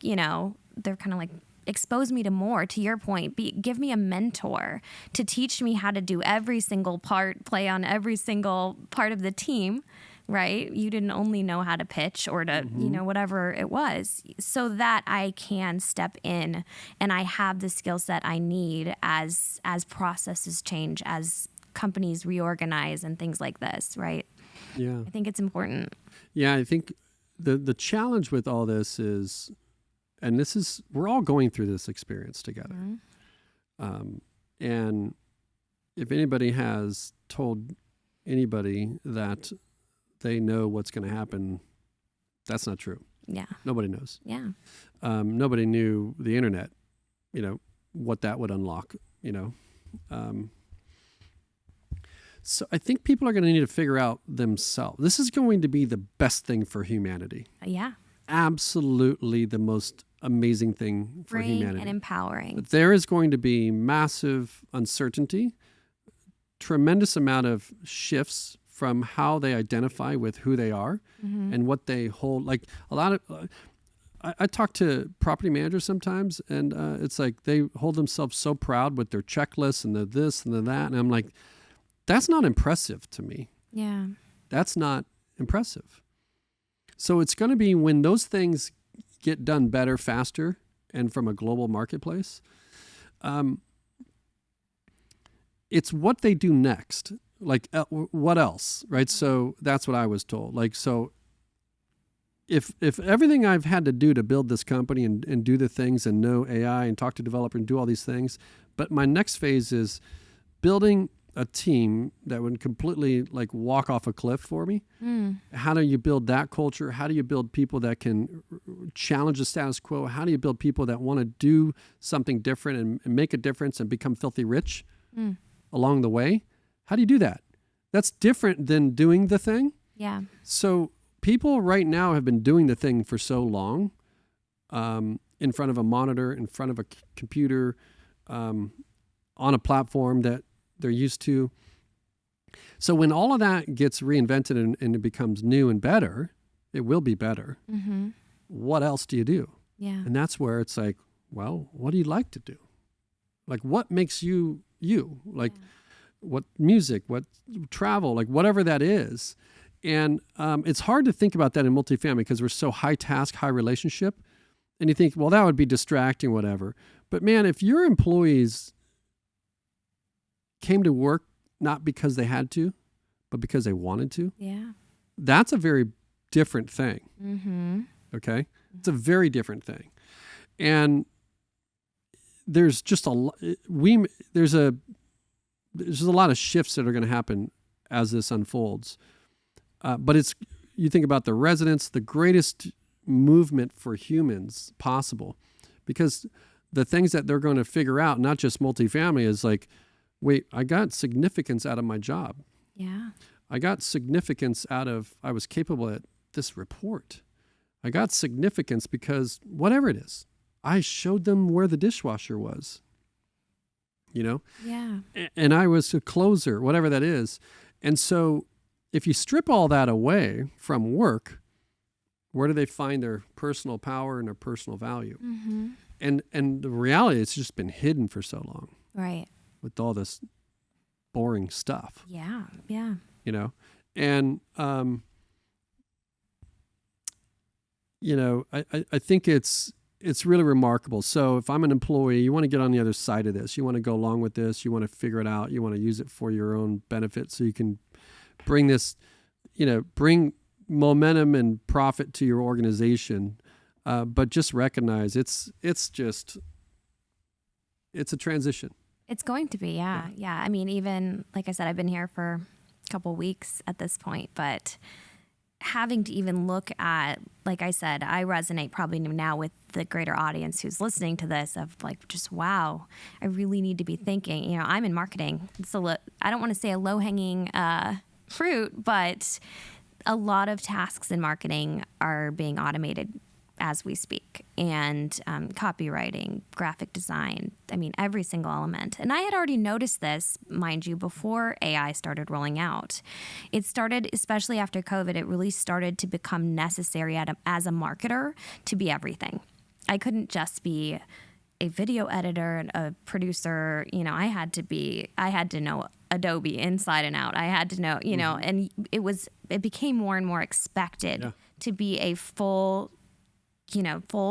expose me to more, to your point, give me a mentor to teach me how to do every single part, play on every single part of the team, right? You didn't only know how to pitch or to, whatever it was, so that I can step in and I have the skill set I need as processes change, as companies reorganize and things like this, right?
Yeah.
I think it's important.
Yeah, I think the challenge with all this is, and we're all going through this experience together. And if anybody has told anybody that they know what's going to happen, that's not true.
Yeah.
Nobody knows.
Yeah.
Nobody knew the internet, what that would unlock, So I think people are going to need to figure out themselves. This is going to be the best thing for humanity.
Yeah.
Absolutely the most amazing thing for humanity.
And empowering.
But there is going to be massive uncertainty, tremendous amount of shifts from how they identify with who they are and what they hold. Like a lot of, I talk to property managers sometimes, and it's like they hold themselves so proud with their checklists and the this and the that. And I'm like, that's not impressive to me.
Yeah.
That's not impressive. So it's going to be when those things get done better, faster, and from a global marketplace, it's what they do next. Like, what else, right? So that's what I was told. Like, so if everything I've had to do to build this company and do the things and know AI and talk to developers and do all these things, but my next phase is building a team that would completely like walk off a cliff for me. How do you build that culture? How do you build people that can challenge the status quo? How do you build people that want to do something different and make a difference and become filthy rich along the way? How do you do that? That's different than doing the thing. Yeah. So people right now have been doing the thing for so long, in front of a monitor, in front of a computer, on a platform that they're used to. So when all of that gets reinvented and it becomes new and better, it will be better. What else do you do? Yeah. And that's where it's like, well, what do you like to do? Like, what makes you you? Like, what music, what travel, like whatever that is. And it's hard to think about that in multifamily because we're so high task, high relationship. And you think, well, that would be distracting, whatever. But man, if your employees came to work not because they had to, but because they wanted to, that's a very different thing. Okay? It's a very different thing. And there's just there's a lot of shifts that are going to happen as this unfolds. But you think about the residents, the greatest movement for humans possible, because the things that they're going to figure out, not just multifamily, is like, wait, I got significance out of my job. Yeah. I got significance I was capable at this report. I got significance because whatever it is, I showed them where the dishwasher was. Yeah. And I was a closer, whatever that is. And so if you strip all that away from work, where do they find their personal power and their personal value? And the reality, it's just been hidden for so long. Right. With all this boring stuff. Yeah. Yeah. And, I think it's really remarkable. So if I'm an employee, you want to get on the other side of this. You want to go along with this. You want to figure it out. You want to use it for your own benefit so you can bring this, bring momentum and profit to your organization. But just recognize it's a transition. It's going to be, yeah. I mean, even, like I said, I've been here for a couple weeks at this point, but having to even look at, like I said, I resonate probably now with the greater audience who's listening to this of like, just, wow, I really need to be thinking, I'm in marketing. I don't want to say a low-hanging fruit, but a lot of tasks in marketing are being automated as we speak, and copywriting, graphic design, every single element. And I had already noticed this, mind you, before AI started rolling out. It started, especially after COVID, it really started to become necessary as a marketer to be everything. I couldn't just be
a video editor and a producer, I had to know Adobe inside and out. I had to know, and it became more and more expected to be a full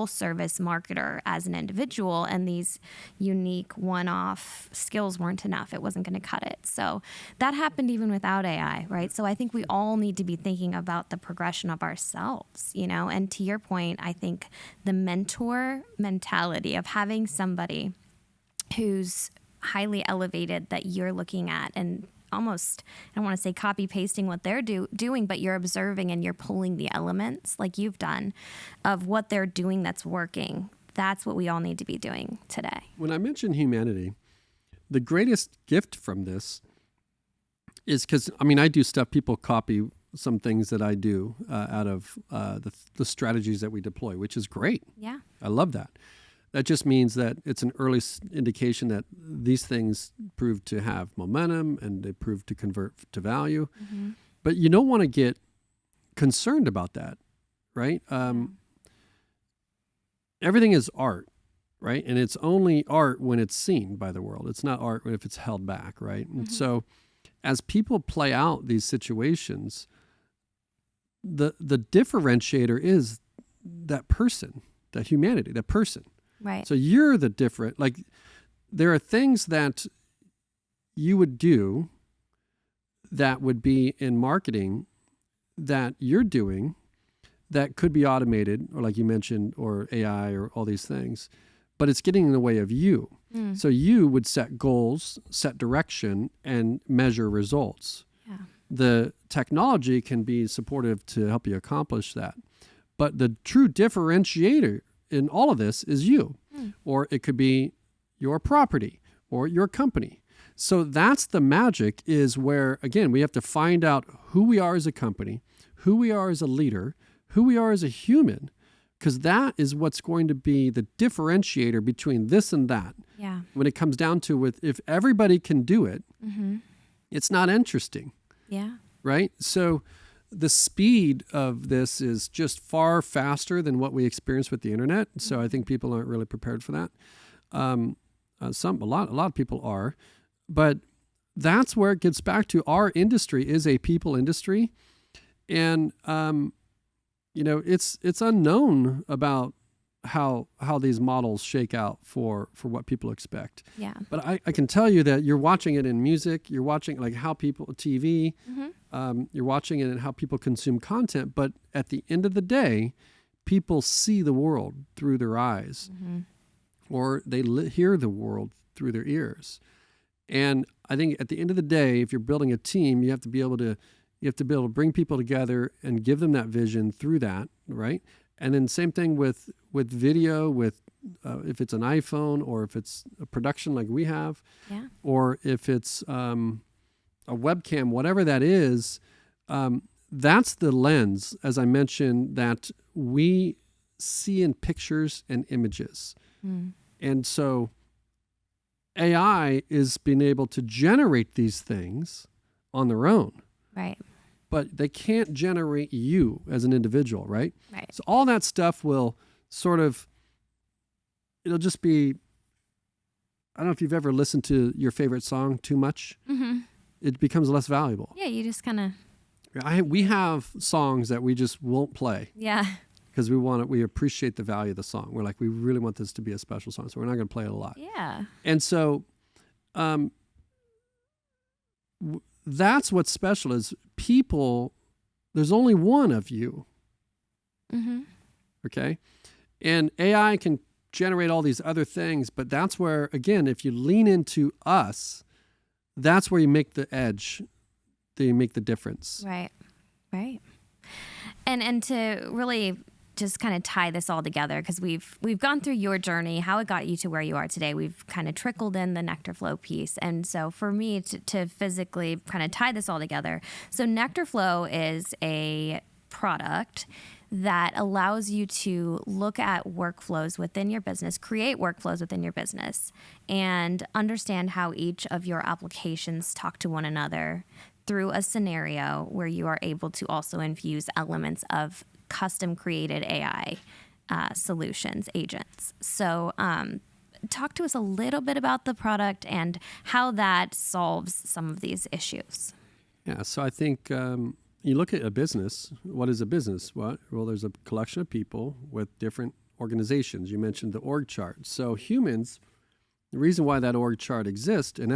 service marketer as an individual, and these unique one-off skills weren't enough. It wasn't going to cut it. So that happened even without AI, right? So I think we all need to be thinking about the progression of ourselves, and to your point, I think the mentor mentality of having somebody who's highly elevated that you're looking at and almost, I don't want to say copy pasting what they're doing, but you're observing and you're pulling the elements like you've done of what they're doing that's working. That's what we all need to be doing today.
When I mention humanity, the greatest gift from this is because, I do stuff, people copy some things that I do out of the strategies that we deploy, which is great.
Yeah.
I love that. That just means that it's an early indication that these things prove to have momentum and they prove to convert to value. Mm-hmm. But you don't want to get concerned about that, right? Everything is art, right? And it's only art when it's seen by the world. It's not art if it's held back, right? Mm-hmm. And so as people play out these situations, the differentiator is that person, that humanity, that person.
Right.
So you're the different, there are things that you would do that would be in marketing that you're doing that could be automated, or like you mentioned, or AI or all these things, but it's getting in the way of you. Mm. So you would set goals, set direction, and measure results. Yeah. The technology can be supportive to help you accomplish that. But the true differentiator in all of this is you, or it could be your property or your company. So that's the magic, is where, again, we have to find out who we are as a company, who we are as a leader, who we are as a human, because that is what's going to be the differentiator between this and that.
Yeah.
When it comes down to if everybody can do it, it's not interesting.
Yeah.
Right? So the speed of this is just far faster than what we experience with the internet. So I think people aren't really prepared for that. A lot of people are, but that's where it gets back to our industry is a people industry. And, it's unknown about how these models shake out for what people expect.
Yeah.
But I can tell you that you're watching it in music, you're watching how people, TV, you're watching it in how people consume content. But at the end of the day, people see the world through their eyes, or they hear the world through their ears. And I think at the end of the day, if you're building a team, you have to be able to bring people together and give them that vision through that, right? And then same thing with video, with if it's an iPhone, or if it's a production like we have, or if it's a webcam, whatever that is, that's the lens, as I mentioned, that we see in pictures and images. And so AI is being able to generate these things on their own.
Right.
But they can't generate you as an individual, right?
Right.
So all that stuff will it'll just be, I don't know if you've ever listened to your favorite song too much. It becomes less valuable.
Yeah, you just kind of.
We have songs that we just won't play.
Yeah.
Because we appreciate the value of the song. We're like, we really want this to be a special song, so we're not going to play it a lot.
Yeah.
And so that's what's special is people, there's only one of you. Okay? And AI can generate all these other things, but that's where, again, if you lean into us, that's where you make the edge, that you make the difference.
Right. Right. And to really just kind of tie this all together, because we've gone through your journey, how it got you to where you are today. We've kind of trickled in the Nectar Flow piece. And so for me to physically kind of tie this all together, so Nectar Flow is a product that allows you to look at workflows within your business, create workflows within your business, and understand how each of your applications talk to one another through a scenario where you are able to also infuse elements of custom created AI solutions, agents. So talk to us a little bit about the product and how that solves some of these issues.
Yeah, so I think you look at a business. What is a business? Well, there's a collection of people with different organizations. You mentioned the org chart. So humans, the reason why that org chart exists, and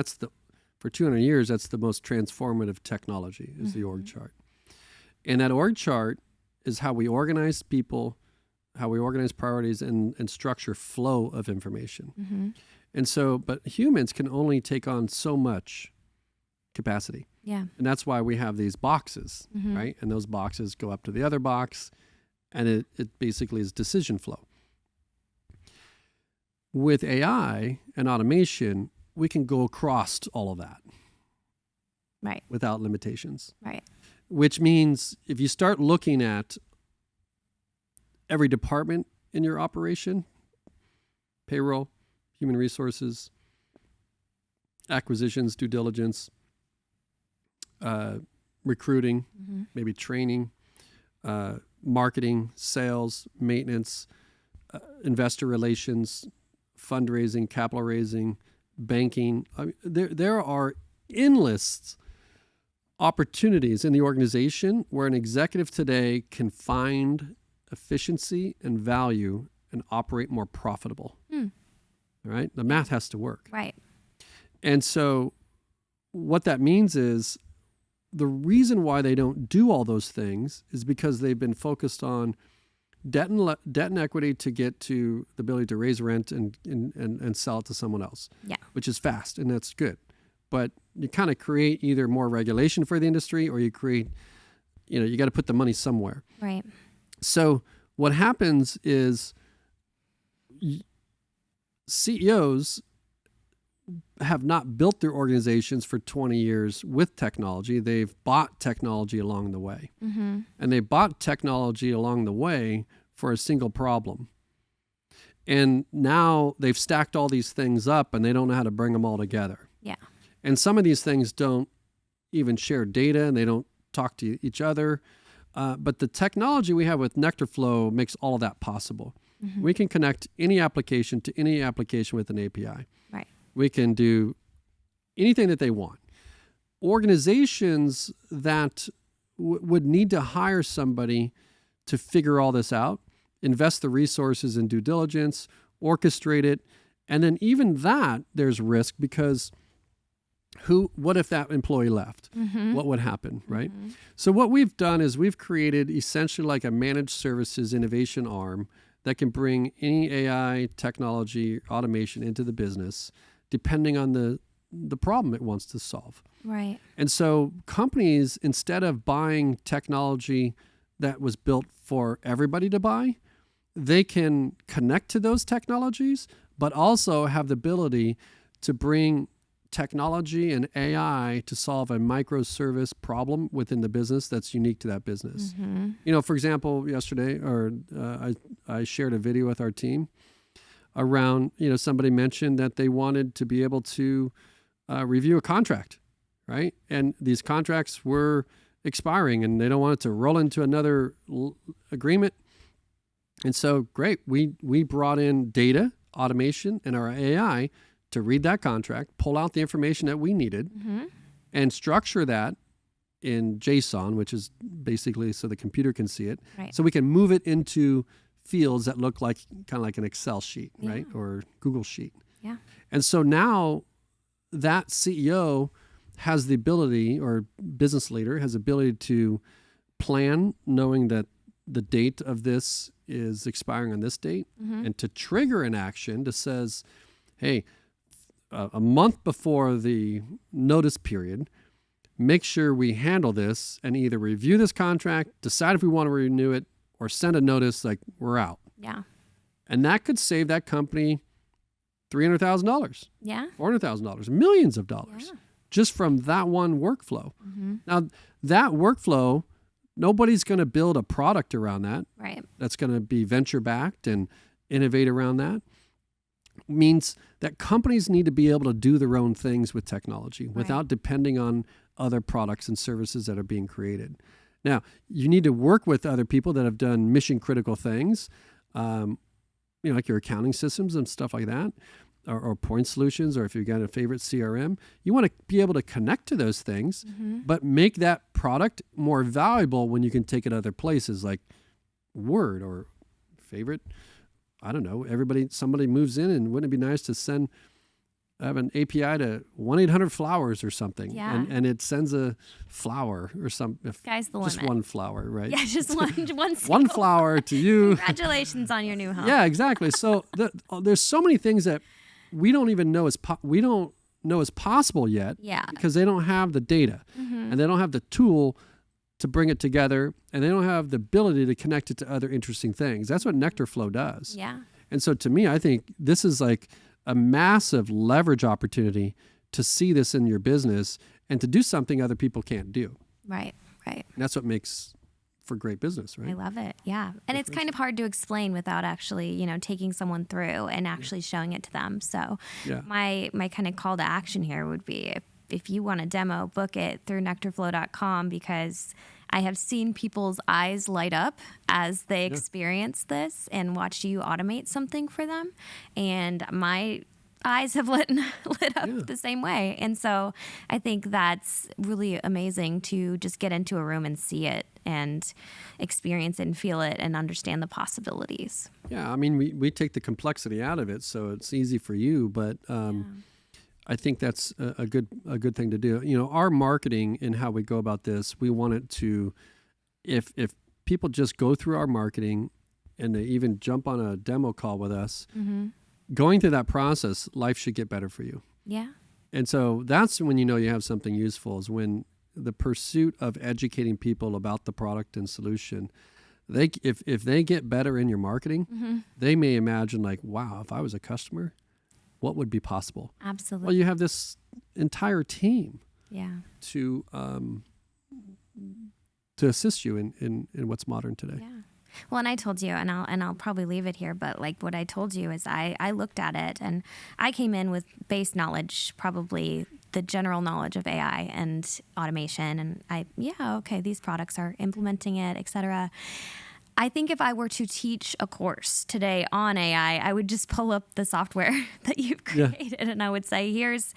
for 200 years, that's the most transformative technology, is the org chart. And that org chart is how we organize people, how we organize priorities, and structure flow of information. And so, but humans can only take on so much capacity.
Yeah.
And that's why we have these boxes, right? And those boxes go up to the other box, and it basically is decision flow. With AI and automation, we can go across all of that.
Right.
Without limitations.
Right.
Which means if you start looking at every department in your operation, payroll, human resources, acquisitions, due diligence, recruiting, maybe training, marketing, sales, maintenance, investor relations, fundraising, capital raising, banking. I mean, there are endless opportunities in the organization where an executive today can find efficiency and value and operate more profitable. Right? The math has to work.
Right.
And so what that means is the reason why they don't do all those things is because they've been focused on debt and equity to get to the ability to raise rent and sell it to someone else.
Yeah.
Which is fast, and that's good. But you kind of create either more regulation for the industry, or you create, you got to put the money somewhere.
Right.
So what happens is CEOs have not built their organizations for 20 years with technology. They've bought technology along the way. And they bought technology along the way for a single problem. And now they've stacked all these things up and they don't know how to bring them all together.
Yeah.
And some of these things don't even share data and they don't talk to each other. But the technology we have with NectarFlow makes all of that possible. We can connect any application to any application with an API.
Right.
We can do anything that they want. Organizations that would need to hire somebody to figure all this out, invest the resources in due diligence, orchestrate it, and then even that, there's risk because what if that employee left? What would happen, right? So what we've done is we've created essentially like a managed services innovation arm that can bring any AI, technology, automation into the business, depending on the problem it wants to solve.
Right.
And so companies, instead of buying technology that was built for everybody to buy, they can connect to those technologies, but also have the ability to bring technology and AI to solve a microservice problem within the business that's unique to that business. For example, yesterday, I shared a video with our team around, somebody mentioned that they wanted to be able to review a contract, right? And these contracts were expiring and they don't want it to roll into another agreement. And so, great, we brought in data, automation, and our AI to read that contract, pull out the information that we needed, and structure that in JSON, which is basically so the computer can see it, so we can move it into fields that look like kind of like an Excel sheet, right? Or Google sheet.
Yeah.
And so now that CEO has the ability, or business leader has the ability to plan knowing that the date of this is expiring on this date, and to trigger an action that says, hey, a month before the notice period, make sure we handle this and either review this contract, decide if we want to renew it, or send a notice like we're out.
Yeah.
And that could save that company $300,000,
Yeah.
$400,000, millions of dollars, just from that one workflow. Now, that workflow, nobody's going to build a product around that.
Right.
That's going to be venture backed and innovate around that. Means that companies need to be able to do their own things with technology without depending on other products and services that are being created. Now, you need to work with other people that have done mission critical things, like your accounting systems and stuff like that. or point solutions, or if you've got a favorite CRM, you want to be able to connect to those things, but make that product more valuable when you can take it other places like Word or favorite. I don't know. Somebody moves in, and wouldn't it be nice to have an API to 1-800-Flowers or something,
Yeah.
and it sends a flower or
Sky's the
just
limit.
one flower, right?
Yeah, just one
One flower to you.
Congratulations on your new home.
Yeah, exactly. So there's so many things that we don't even know is possible yet.
Yeah.
Because they don't have the data, and they don't have the tool to bring it together, and they don't have the ability to connect it to other interesting things. That's what NectarFlow does.
Yeah.
And so to me, I think this is like a massive leverage opportunity to see this in your business and to do something other people can't do.
Right.
And that's what makes for great business, right?
I love it. Yeah. And it's kind of hard to explain without actually, taking someone through and actually showing it to them. So my kind of call to action here would be if you want a demo, book it through nectarflow.com, because I have seen people's eyes light up as they experience this and watch you automate something for them. And my eyes have lit up the same way. And so I think that's really amazing to just get into a room and see it and experience it and feel it and understand the possibilities.
Yeah, I mean, we take the complexity out of it, so it's easy for you, but I think that's a good thing to do. Our marketing and how we go about this, we want it to, if people just go through our marketing and they even jump on a demo call with us, going through that process, life should get better for you.
Yeah.
And so that's when you have something useful, is when the pursuit of educating people about the product and solution, if they get better in your marketing, they may imagine like, wow, if I was a customer, what would be possible?
Absolutely.
Well, you have this entire team to assist you in what's modern today.
Yeah. Well, and I told you, and I'll probably leave it here, but like what I told you is I looked at it and I came in with base knowledge, probably the general knowledge of AI and automation, and these products are implementing it, et cetera. I think if I were to teach a course today on AI, I would just pull up the software that you've created and I would say, here's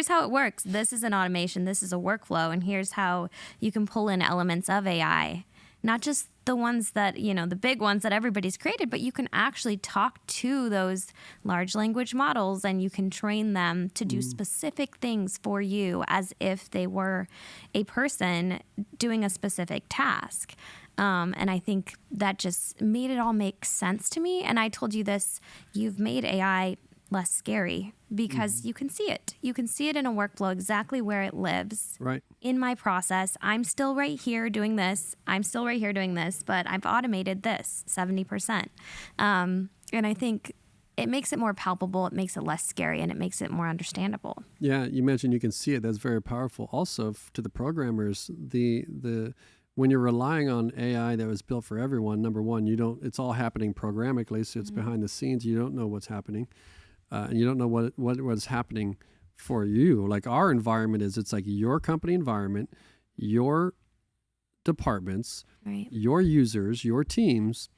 how it works. This is an automation. This is a workflow. And here's how you can pull in elements of AI, not just the ones that, the big ones that everybody's created, but you can actually talk to those large language models and you can train them to do specific things for you as if they were a person doing a specific task. And I think that just made it all make sense to me. And I told you this, you've made AI less scary because you can see it. You can see it in a workflow exactly where it lives.
Right.
In my process, I'm still right here doing this. I'm still right here doing this, but I've automated this 70%. And I think it makes it more palpable, it makes it less scary, and it makes it more understandable.
Yeah, you mentioned you can see it. That's very powerful. Also, to the programmers, when you're relying on AI that was built for everyone, number one, it's all happening programmatically, so it's behind the scenes. You don't know what's happening, and you don't know what is happening for you. Like our environment it's like your company environment, your departments,
right,
your users, your teams,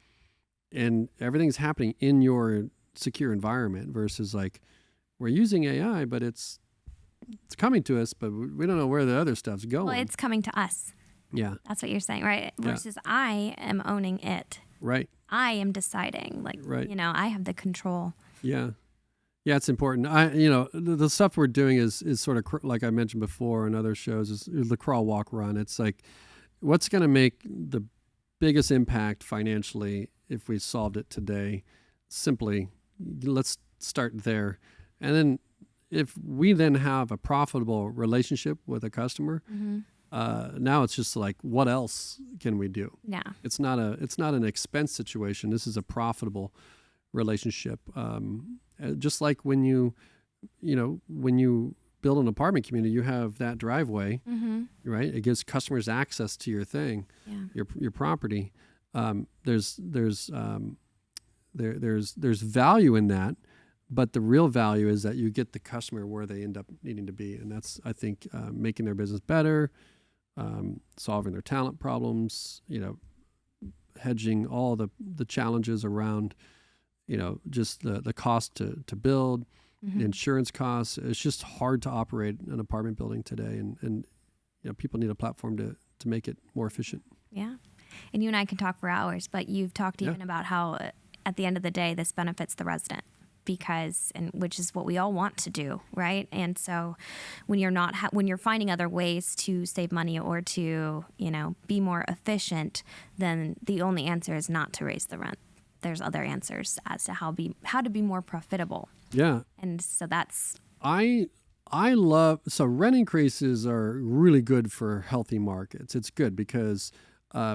and everything's happening in your secure environment versus like we're using AI, but it's coming to us, but we don't know where the other stuff's going.
Well, it's coming to us.
Yeah.
That's what you're saying, right? Versus I am owning it.
Right.
I am deciding, I have the control.
Yeah. Yeah, it's important. The stuff we're doing is sort of like I mentioned before in other shows is the crawl, walk, run. It's like, what's going to make the biggest impact financially if we solved it today? Simply, let's start there. And then if we then have a profitable relationship with a customer, now it's just like, what else can we do?
Yeah.
It's not an expense situation. This is a profitable relationship. Just like when you build an apartment community, you have that driveway, right? It gives customers access to your thing, your property. There's value in that, but the real value is that you get the customer where they end up needing to be, and that's, I think, making their business better, solving their talent problems, hedging all the challenges around, just the cost to build, the insurance costs. It's just hard to operate an apartment building today. And people need a platform to make it more efficient.
Yeah. And you and I can talk for hours, but you've talked even about how at the end of the day, this benefits the resident which is what we all want to do, right? And so when you're finding other ways to save money or to, be more efficient, then the only answer is not to raise the rent. There's other answers as to how to be more profitable.
Yeah.
And so that's...
So rent increases are really good for healthy markets. It's good because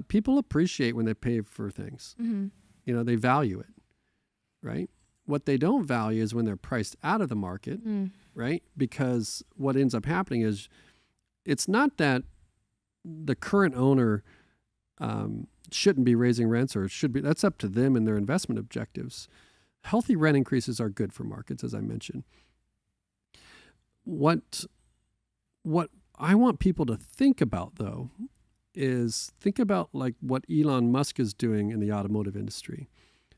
people appreciate when they pay for things. Mm-hmm. They value it, right? What they don't value is when they're priced out of the market, right? Because what ends up happening is it's not that the current owner shouldn't be raising rents or should be. That's up to them and their investment objectives. Healthy rent increases are good for markets, as I mentioned. What I want people to think about, though, is think about like what Elon Musk is doing in the automotive industry.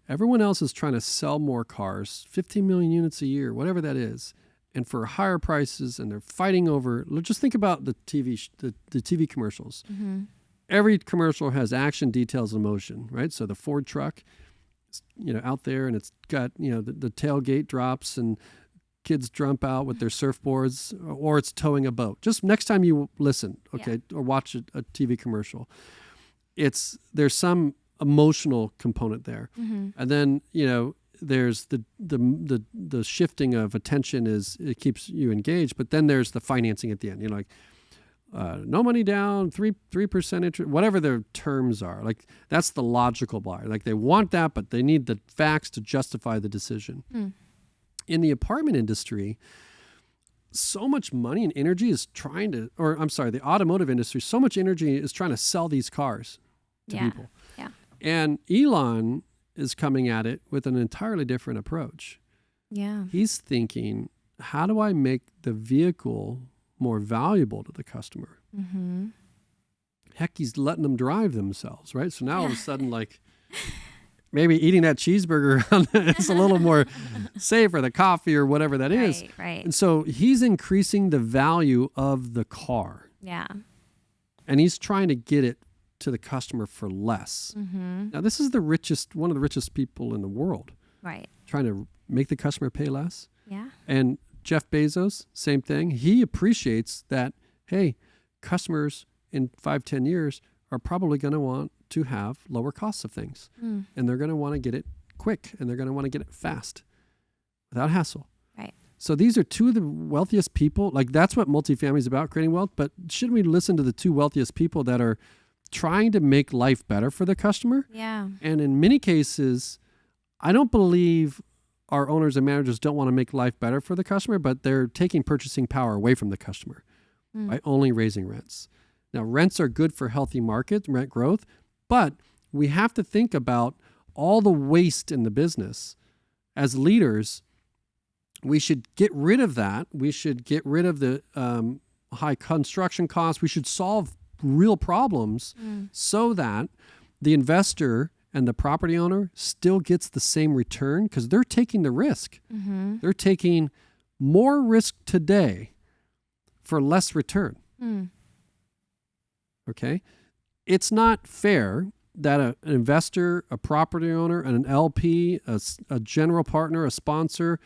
Everyone else is trying to sell more cars, 15 million units a year, whatever that is, and for higher prices, and they're fighting over. Just think about the TV commercials. Mm-hmm. Every commercial has action, details, and emotion, right? So the Ford truck, out there, and it's got the tailgate drops and kids jump out with their surfboards, or it's towing a boat. Just next time you listen, okay, or watch a TV commercial, there's some emotional component there. Mm-hmm. And then, there's the shifting of attention it keeps you engaged, but then there's the financing at the end, no money down, 3% interest, whatever their terms are. Like that's the logical buyer. Like they want that, but they need the facts to justify the decision. In the apartment industry, so much money and energy is the automotive industry, so much energy is trying to sell these cars to people.
Yeah.
And Elon is coming at it with an entirely different approach.
Yeah.
He's thinking, how do I make the vehicle more valuable to the customer? Mm-hmm. Heck, he's letting them drive themselves, right? So now all of a sudden, like, maybe eating that cheeseburger is a little more safe, or the coffee or whatever that is.
Right.
And so he's increasing the value of the car.
Yeah.
And he's trying to get it to the customer for less. Mm-hmm. Now, this is one of the richest people in the world.
Right.
Trying to make the customer pay less.
Yeah.
And Jeff Bezos, same thing. He appreciates that, hey, customers in 5-10 years are probably going to want to have lower costs of things. And they're going to want to get it quick, and they're going to want to get it fast without hassle.
Right.
So these are two of the wealthiest people. Like that's what multifamily is about, creating wealth. But shouldn't we listen to the two wealthiest people that are trying to make life better for the customer?
Yeah.
And in many cases, I don't believe our owners and managers don't want to make life better for the customer, but they're taking purchasing power away from the customer by only raising rents. Now, rents are good for healthy market rent growth, but we have to think about all the waste in the business. As leaders, we should get rid of that. We should get rid of the high construction costs. We should solve real problems so that the investor and the property owner still gets the same return, because they're taking the risk. Mm-hmm. They're taking more risk today for less return. Okay? It's not fair that an investor, a property owner, and an LP, a general partner, a sponsor,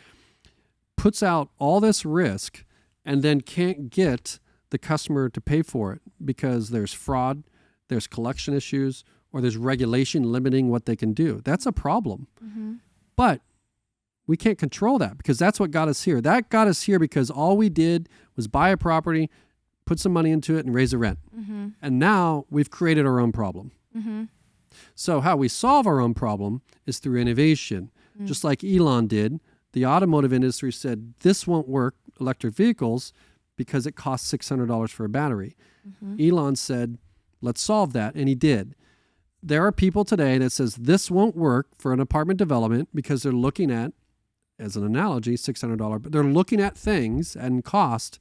puts out all this risk and then can't get the customer to pay for it because there's fraud, there's collection issues, or there's regulation limiting what they can do. That's a problem. Mm-hmm. But we can't control that, because that's what got us here. That got us here because all we did was buy a property, put some money into it, and raise the rent. Mm-hmm. And now we've created our own problem. Mm-hmm. So how we solve our own problem is through innovation. Mm-hmm. Just like Elon did, the automotive industry said, this won't work, electric vehicles, because it costs $600 for a battery. Mm-hmm. Elon said, let's solve that, and he did. There are people today that says this won't work for an apartment development because they're looking at, as an analogy, $600, but they're looking at things and cost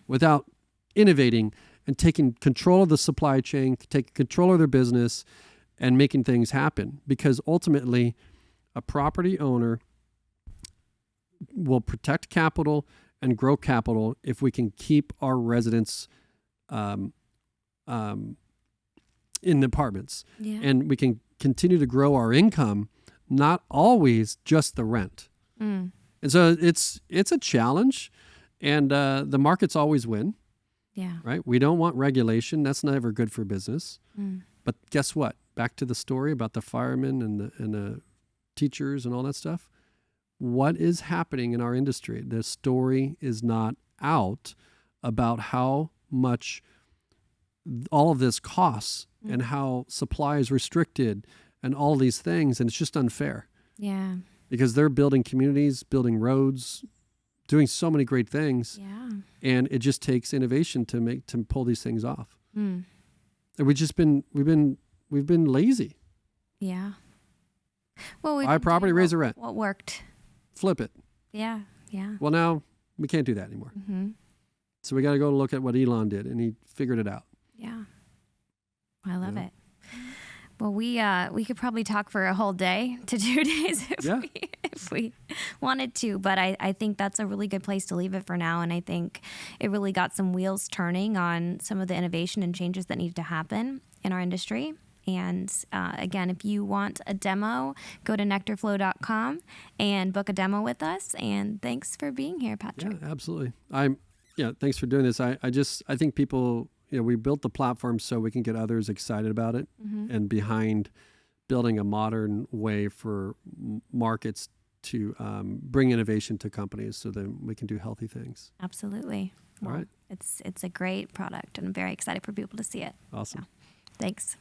without innovating and taking control of the supply chain, taking control of their business, and making things happen. Because ultimately, a property owner will protect capital and grow capital if we can keep our residents in the apartments.
Yeah.
And we can continue to grow our income, not always just the rent.
Mm.
And so it's a challenge, and the markets always win.
Yeah.
Right? We don't want regulation. That's never good for business.
Mm.
But guess what? Back to the story about the firemen and the teachers and all that stuff. What is happening in our industry? The story is not out about how much all of this costs and how supply is restricted and all these things. And it's just unfair.
Yeah.
Because they're building communities, building roads, doing so many great things.
Yeah.
And it just takes innovation to pull these things off.
Mm.
And we've been lazy.
Yeah. Well,
Buy property, raise the rent.
What worked?
Flip it.
Yeah. Yeah.
Well, now we can't do that anymore.
Mm-hmm.
So we got to go look at what Elon did, and he figured it out.
Yeah. I love it. Well, we could probably talk for a whole day to 2 days if we wanted to, but I think that's a really good place to leave it for now. And I think it really got some wheels turning on some of the innovation and changes that need to happen in our industry. And again, if you want a demo, go to nectarflow.com and book a demo with us. And thanks for being here, Patrick.
Yeah, absolutely. Thanks for doing this. I think people, we built the platform so we can get others excited about it and behind building a modern way for markets to bring innovation to companies so that we can do healthy things.
Absolutely.
All right.
It's a great product, and I'm very excited for people to see it.
Awesome.
So, thanks.